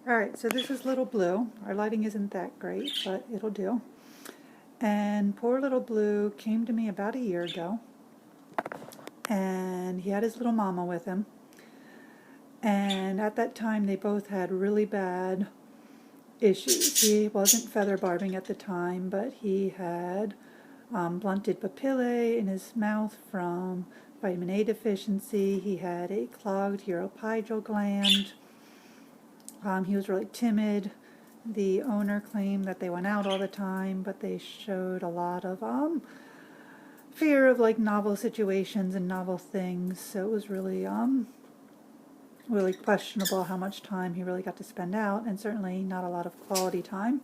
Alright, so this is Little Blue. Our lighting isn't that great, but it'll do. And poor Little Blue came to me about a year ago, and he had his little mama with him. And at that time, they both had really bad issues. He wasn't feather barbing at the time, but he had blunted papillae in his mouth from vitamin A deficiency. He had a clogged uropygeal gland. He was really timid. The owner claimed that they went out all the time, but they showed a lot of fear of like novel situations and novel things. So it was really really questionable how much time he really got to spend out, and certainly not a lot of quality time.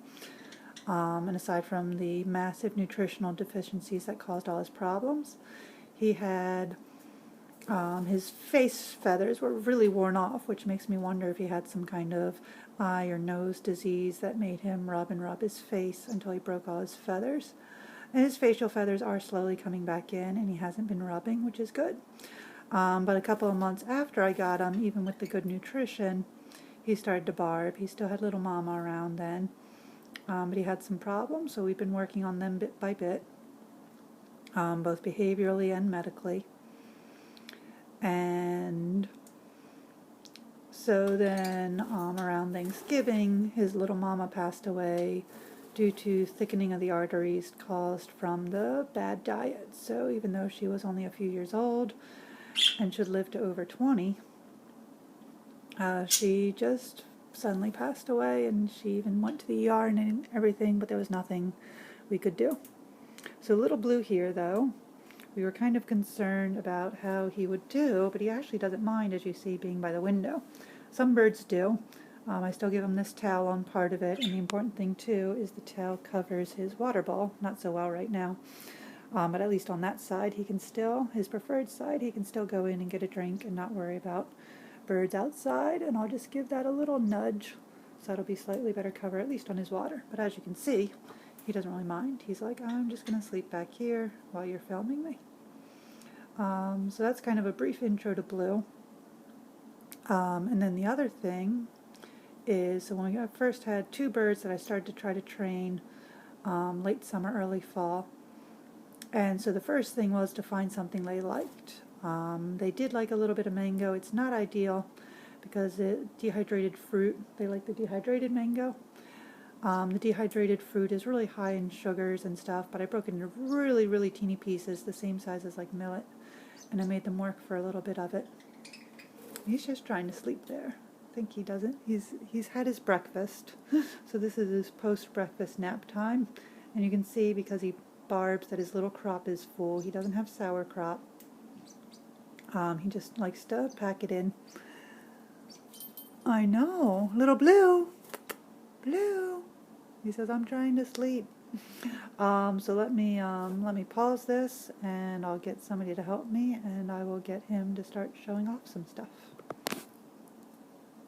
And aside from the massive nutritional deficiencies that caused all his problems, he had his face feathers were really worn off, which makes me wonder if he had some kind of eye or nose disease that made him rub and rub his face until he broke all his feathers. And his facial feathers are slowly coming back in, and he hasn't been rubbing, which is good. But a couple of months after I got him, even with the good nutrition, he started to barb. He still had little mama around then, but he had some problems, so we've been working on them bit by bit, both behaviorally and medically. And so then around Thanksgiving, his little mama passed away due to thickening of the arteries caused from the bad diet. So even though she was only a few years old and should live to over 20, she just suddenly passed away, and she even went to the ER and everything, but there was nothing we could do. So Little Blue here, though, we were kind of concerned about how he would do, but he actually doesn't mind, as you see, being by the window. Some birds do. I still give him this towel on part of it, and the important thing too is the towel covers his water bowl. Not so well right now, but at least on that side he can still, his preferred side, he can still go in and get a drink and not worry about birds outside. And I'll just give that a little nudge so it'll be slightly better cover, at least on his water. But as you can see, he doesn't really mind. He's like, I'm just going to sleep back here while you're filming me. So that's kind of a brief intro to Blue. And then the other thing is, so when I first had two birds that I started to try to train late summer, early fall. And so the first thing was to find something they liked. They did like a little bit of mango. It's not ideal because dehydrated fruit, they like the dehydrated mango. The dehydrated fruit is really high in sugars and stuff, but I broke it into really, really teeny pieces, the same size as like millet, and I made them work for a little bit of it. He's just trying to sleep there. I think he doesn't. He's had his breakfast, so this is his post-breakfast nap time, and you can see because he barbs that his little crop is full. He doesn't have sauerkraut. He just likes to pack it in. I know, Little Blue. Blue. He says, I'm trying to sleep. So let me pause this, and I'll get somebody to help me, and I will get him to start showing off some stuff.